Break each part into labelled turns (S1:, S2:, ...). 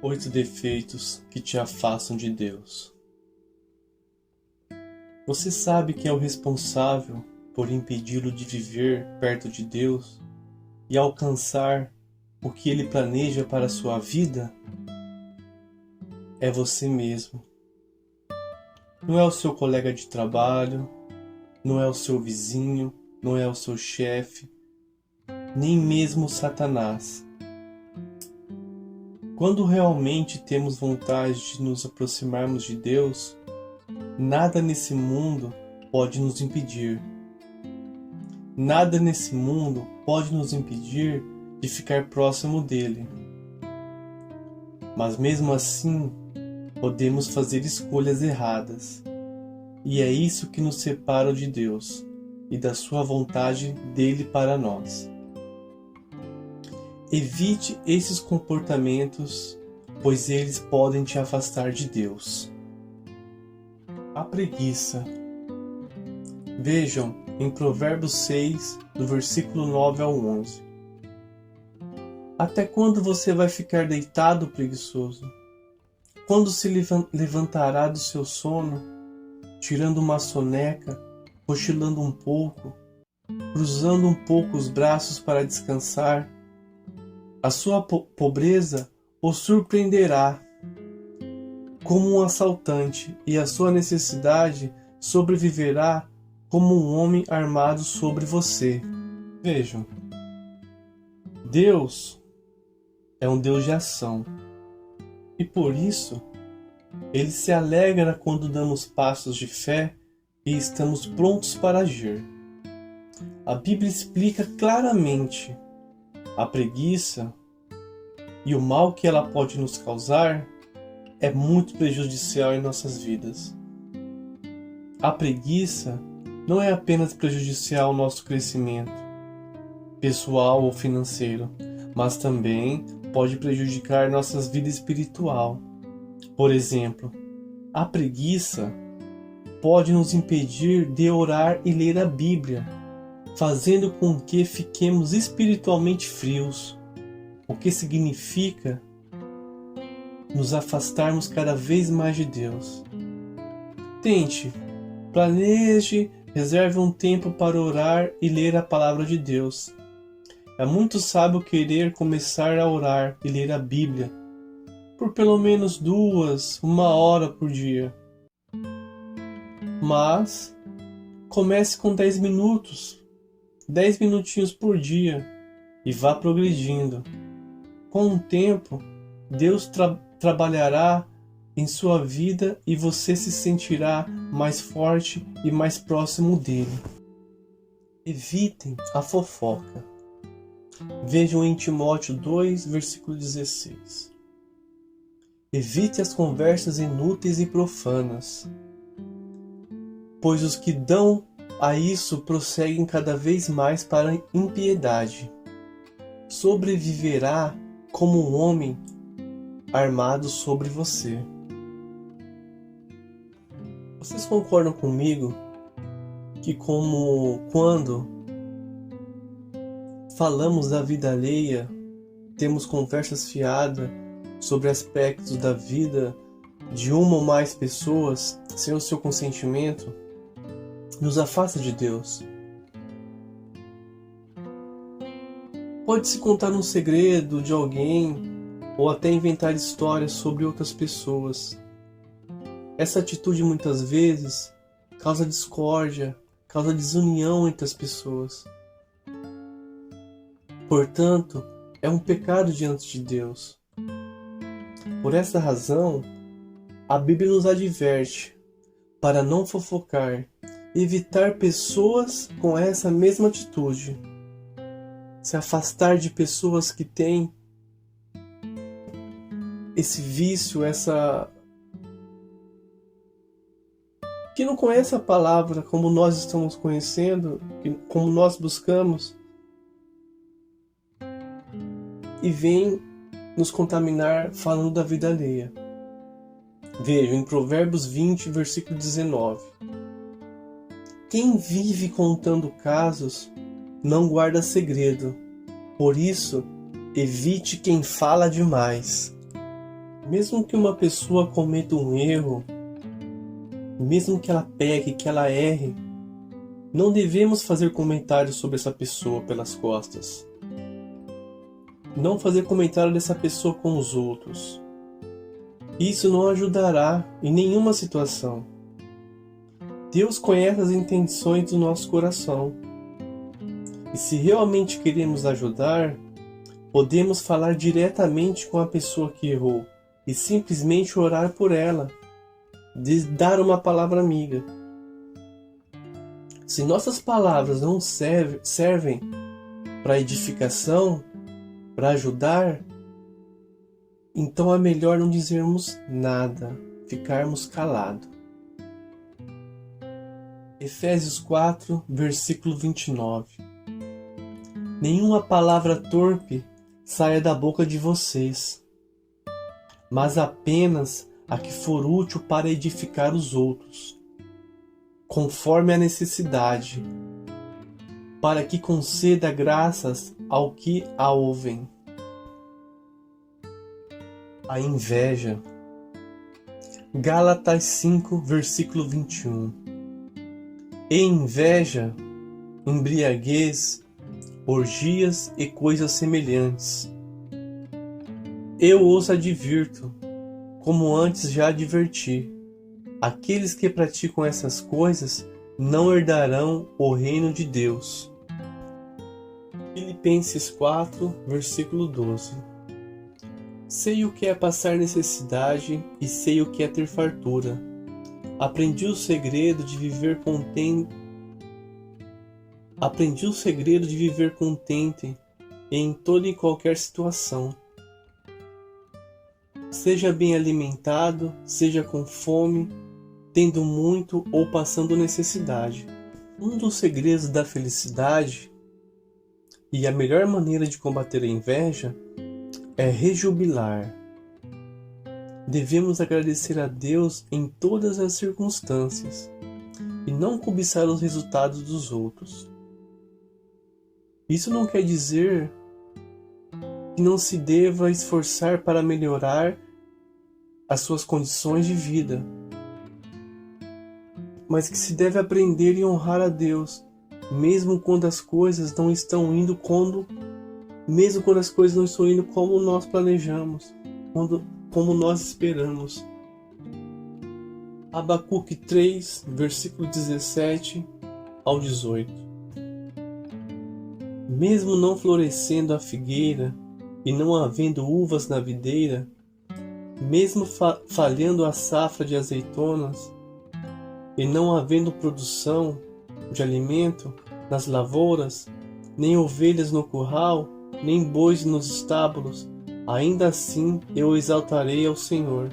S1: 8 defeitos que te afastam de Deus. Você sabe quem é o responsável por impedi-lo de viver perto de Deus e alcançar o que Ele planeja para a sua vida? É você mesmo. Não é o seu colega de trabalho, não é o seu vizinho, não é o seu chefe, nem mesmo Satanás. Quando realmente temos vontade de nos aproximarmos de Deus, nada nesse mundo pode nos impedir. Nada nesse mundo pode nos impedir de ficar próximo dele. Mas mesmo assim, podemos fazer escolhas erradas. E é isso que nos separa de Deus e da sua vontade dele para nós. Evite esses comportamentos, pois eles podem te afastar de Deus. A preguiça. Vejam em Provérbios 6, do versículo 9 ao 11. Até quando você vai ficar deitado, preguiçoso? Quando se levantará do seu sono, tirando uma soneca, cochilando um pouco, cruzando um pouco os braços para descansar? A sua pobreza o surpreenderá como um assaltante, e a sua necessidade sobreviverá como um homem armado sobre você. Vejam, Deus é um Deus de ação, e por isso Ele se alegra quando damos passos de fé e estamos prontos para agir. A Bíblia explica claramente a preguiça e o mal que ela pode nos causar é muito prejudicial em nossas vidas. A preguiça não é apenas prejudicial ao nosso crescimento pessoal ou financeiro, mas também pode prejudicar nossa vida espiritual. Por exemplo, a preguiça pode nos impedir de orar e ler a Bíblia, fazendo com que fiquemos espiritualmente frios, o que significa nos afastarmos cada vez mais de Deus. Tente, planeje, reserve um tempo para orar e ler a palavra de Deus. É muito sábio querer começar a orar e ler a Bíblia por pelo menos 1 hora por dia. Mas comece com 10 minutos, 10 minutinhos por dia e vá progredindo. Com o tempo, Deus trabalhará em sua vida e você se sentirá mais forte e mais próximo dele. Evitem a fofoca. Vejam em Timóteo 2, versículo 16. Evite as conversas inúteis e profanas, pois os que dão a isso prosseguem cada vez mais para a impiedade. Sobreviverá como um homem armado sobre você. Vocês concordam comigo que quando falamos da vida alheia, temos conversas fiadas sobre aspectos da vida de uma ou mais pessoas sem o seu consentimento, nos afasta de Deus? Pode-se contar um segredo de alguém ou até inventar histórias sobre outras pessoas. Essa atitude muitas vezes causa discórdia, causa desunião entre as pessoas. Portanto, é um pecado diante de Deus. Por essa razão, a Bíblia nos adverte para não fofocar, evitar pessoas com essa mesma atitude, se afastar de pessoas que têm esse vício, que não conhece a palavra como nós estamos conhecendo, como nós buscamos, e vem nos contaminar falando da vida alheia. Vejam em Provérbios 20, versículo 19. Quem vive contando casos não guarda segredo, por isso evite quem fala demais. Mesmo que uma pessoa cometa um erro, mesmo que ela peque, que ela erre, não devemos fazer comentários sobre essa pessoa pelas costas. Não fazer comentário dessa pessoa com os outros. Isso não ajudará em nenhuma situação. Deus conhece as intenções do nosso coração. E se realmente queremos ajudar, podemos falar diretamente com a pessoa que errou e simplesmente orar por ela, dar uma palavra amiga. Se nossas palavras não servem para edificação, para ajudar, então é melhor não dizermos nada, ficarmos calados. Efésios 4, versículo 29. Nenhuma palavra torpe saia da boca de vocês, mas apenas a que for útil para edificar os outros, conforme a necessidade, para que conceda graças ao que a ouvem. A inveja. Gálatas 5, versículo 21. E inveja, embriaguez, orgias e coisas semelhantes. Eu os advirto, como antes já adverti, aqueles que praticam essas coisas não herdarão o reino de Deus. Filipenses 4, versículo 12. Sei o que é passar necessidade e sei o que é ter fartura. Aprendi o segredo de viver contente em toda e qualquer situação. Seja bem alimentado, seja com fome, tendo muito ou passando necessidade. Um dos segredos da felicidade e a melhor maneira de combater a inveja é rejubilar. Devemos agradecer a Deus em todas as circunstâncias e não cobiçar os resultados dos outros. Isso não quer dizer que não se deva esforçar para melhorar as suas condições de vida, mas que se deve aprender e honrar a Deus, mesmo quando as coisas não estão indo como nós planejamos, como nós esperamos. Abacuque 3, versículo 17 ao 18. Mesmo não florescendo a figueira e não havendo uvas na videira, mesmo falhando a safra de azeitonas e não havendo produção de alimento nas lavouras, nem ovelhas no curral, nem bois nos estábulos, ainda assim eu exaltarei ao Senhor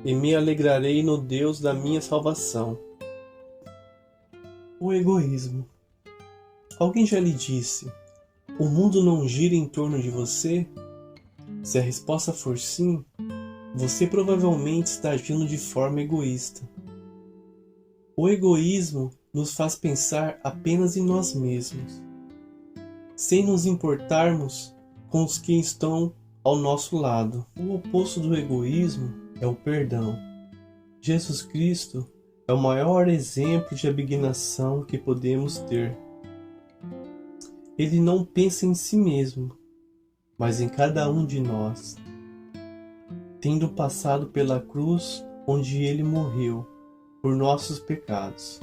S1: e me alegrarei no Deus da minha salvação. O egoísmo. Alguém já lhe disse: o mundo não gira em torno de você? Se a resposta for sim, você provavelmente está agindo de forma egoísta. O egoísmo nos faz pensar apenas em nós mesmos, sem nos importarmos com os que estão ao nosso lado. O oposto do egoísmo é o perdão. Jesus Cristo é o maior exemplo de abnegação que podemos ter. Ele não pensa em si mesmo, mas em cada um de nós, tendo passado pela cruz onde ele morreu por nossos pecados,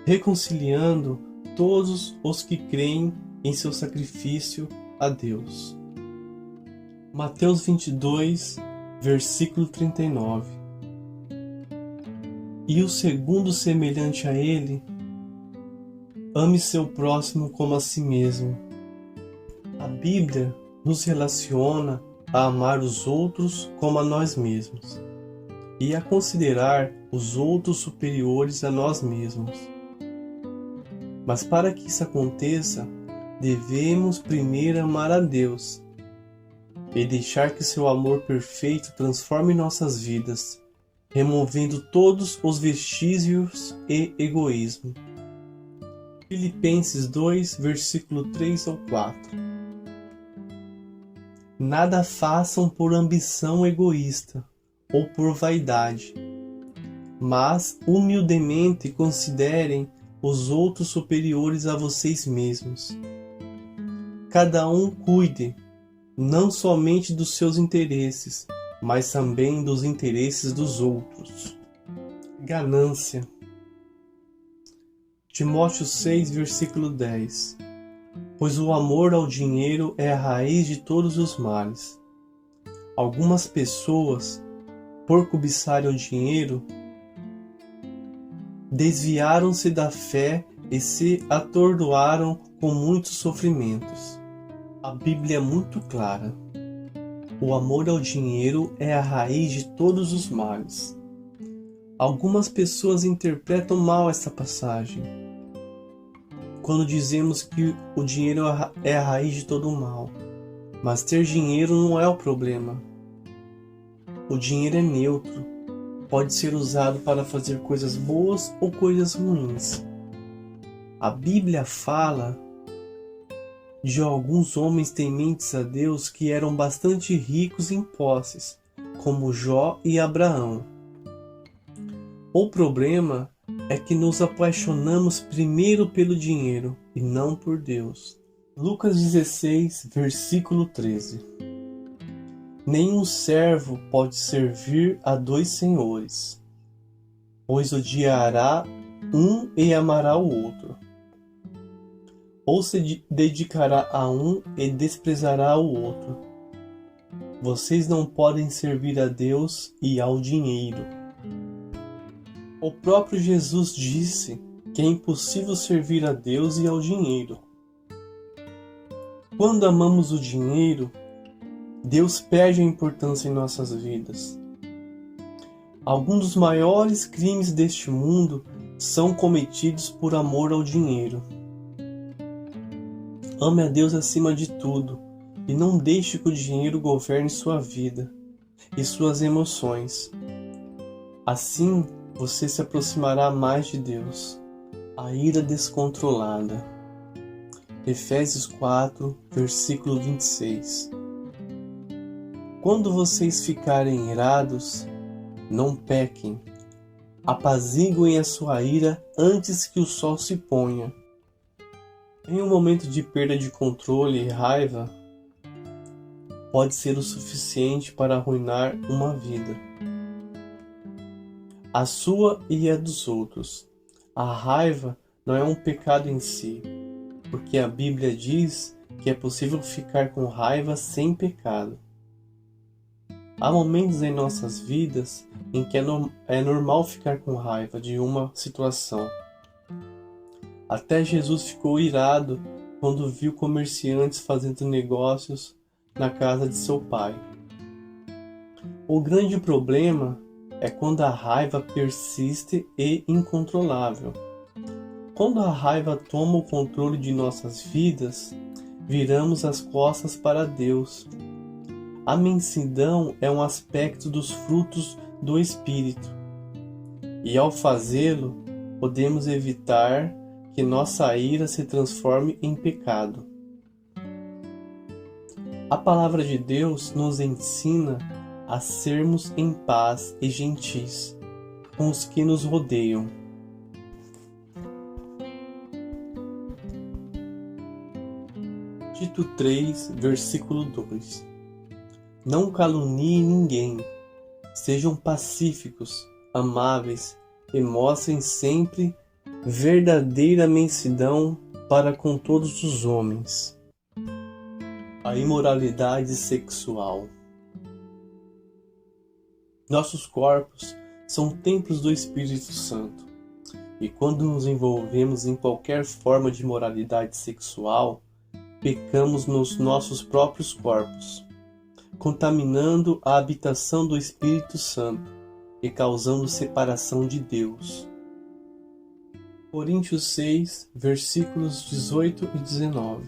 S1: reconciliando todos os que creem em seu sacrifício a Deus. Mateus 22, versículo 39. E o segundo semelhante a ele: ame seu próximo como a si mesmo. A Bíblia nos relaciona a amar os outros como a nós mesmos e a considerar os outros superiores a nós mesmos. Mas para que isso aconteça, devemos primeiro amar a Deus e deixar que seu amor perfeito transforme nossas vidas, removendo todos os vestígios e egoísmo. Filipenses 2, versículo 3 ao 4. Nada façam por ambição egoísta ou por vaidade, mas humildemente considerem os outros superiores a vocês mesmos. Cada um cuide não somente dos seus interesses, mas também dos interesses dos outros. Ganância. Timóteo 6, versículo 10. Pois o amor ao dinheiro é a raiz de todos os males. Algumas pessoas, por cobiçarem o dinheiro, desviaram-se da fé e se atordoaram com muitos sofrimentos. A Bíblia é muito clara. O amor ao dinheiro é a raiz de todos os males. Algumas pessoas interpretam mal essa passagem, quando dizemos que o dinheiro é a raiz de todo o mal. Mas ter dinheiro não é o problema. O dinheiro é neutro. Pode ser usado para fazer coisas boas ou coisas ruins. A Bíblia fala de alguns homens tementes a Deus que eram bastante ricos em posses, como Jó e Abraão. O problema é que nos apaixonamos primeiro pelo dinheiro e não por Deus. Lucas 16, versículo 13. Nenhum servo pode servir a dois senhores, pois odiará um e amará o outro, ou se dedicará a um e desprezará o outro. Vocês não podem servir a Deus e ao dinheiro. O próprio Jesus disse que é impossível servir a Deus e ao dinheiro. Quando amamos o dinheiro, Deus perde a importância em nossas vidas. Alguns dos maiores crimes deste mundo são cometidos por amor ao dinheiro. Ame a Deus acima de tudo e não deixe que o dinheiro governe sua vida e suas emoções. Assim, você se aproximará mais de Deus. A ira descontrolada. Efésios 4, versículo 26. Quando vocês ficarem irados, não pequem. Apaziguem a sua ira antes que o sol se ponha. Em um momento de perda de controle e raiva, pode ser o suficiente para arruinar uma vida, a sua e a dos outros. A raiva não é um pecado em si, porque a Bíblia diz que é possível ficar com raiva sem pecado. Há momentos em nossas vidas em que é normal ficar com raiva de uma situação. Até Jesus ficou irado quando viu comerciantes fazendo negócios na casa de seu pai. O grande problema é quando a raiva persiste e incontrolável. Quando a raiva toma o controle de nossas vidas, viramos as costas para Deus. A mansidão é um aspecto dos frutos do Espírito, e ao fazê-lo, podemos evitar que nossa ira se transforme em pecado. A palavra de Deus nos ensina a sermos em paz e gentis com os que nos rodeiam. Tito 3, versículo 2. Não caluniem ninguém, sejam pacíficos, amáveis e mostrem sempre verdadeira mansidão para com todos os homens. A imoralidade sexual. Nossos corpos são templos do Espírito Santo, e quando nos envolvemos em qualquer forma de imoralidade sexual, pecamos nos nossos próprios corpos, contaminando a habitação do Espírito Santo e causando separação de Deus. Coríntios 6, versículos 18 e 19.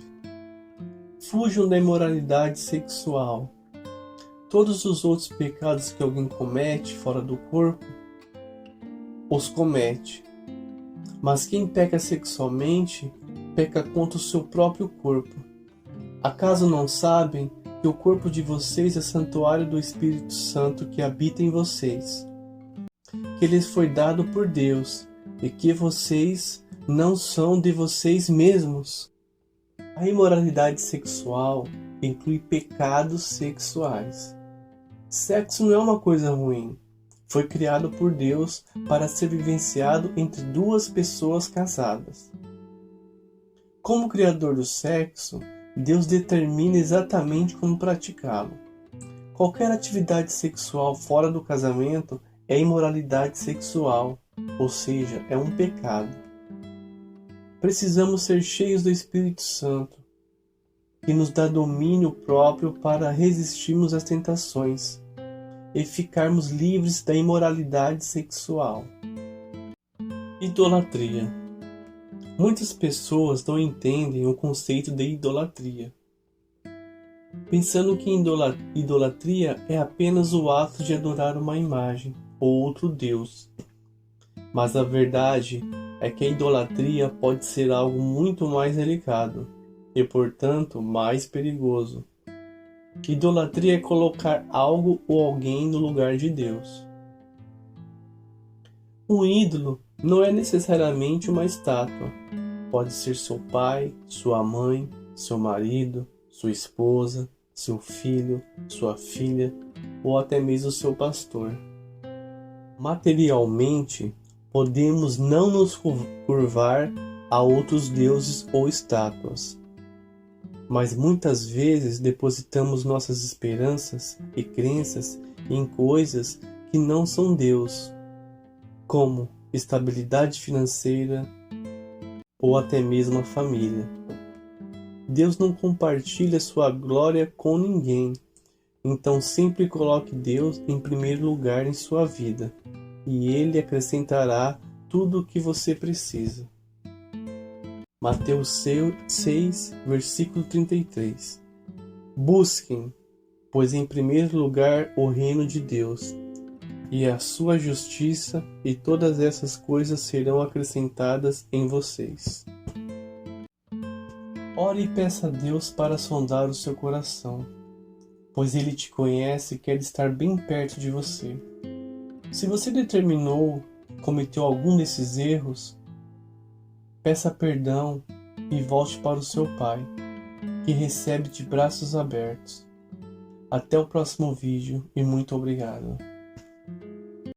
S1: Fujam da imoralidade sexual. Todos os outros pecados que alguém comete fora do corpo, os comete. Mas quem peca sexualmente, peca contra o seu próprio corpo. Acaso não sabem que o corpo de vocês é santuário do Espírito Santo que habita em vocês, que lhes foi dado por Deus e que vocês não são de vocês mesmos. A imoralidade sexual inclui pecados sexuais. Sexo não é uma coisa ruim. Foi criado por Deus para ser vivenciado entre duas pessoas casadas. Como criador do sexo, Deus determina exatamente como praticá-lo. Qualquer atividade sexual fora do casamento é imoralidade sexual, ou seja, é um pecado. Precisamos ser cheios do Espírito Santo, que nos dá domínio próprio para resistirmos às tentações e ficarmos livres da imoralidade sexual. Idolatria. Muitas pessoas não entendem o conceito de idolatria, pensando que idolatria é apenas o ato de adorar uma imagem ou outro Deus. Mas a verdade é que a idolatria pode ser algo muito mais delicado e, portanto, mais perigoso. Idolatria é colocar algo ou alguém no lugar de Deus. Um ídolo não é necessariamente uma estátua. Pode ser seu pai, sua mãe, seu marido, sua esposa, seu filho, sua filha ou até mesmo seu pastor. Materialmente, podemos não nos curvar a outros deuses ou estátuas, mas muitas vezes depositamos nossas esperanças e crenças em coisas que não são Deus, como estabilidade financeira ou até mesmo a família. Deus não compartilha sua glória com ninguém, então sempre coloque Deus em primeiro lugar em sua vida, e Ele acrescentará tudo o que você precisa. Mateus 6, versículo 33. Busquem, pois em primeiro lugar o reino de Deus, e a sua justiça, e todas essas coisas serão acrescentadas em vocês. Ore e peça a Deus para sondar o seu coração, pois Ele te conhece e quer estar bem perto de você. Se você determinou que cometeu algum desses erros, peça perdão e volte para o seu Pai, que recebe de braços abertos. Até o próximo vídeo e muito obrigado.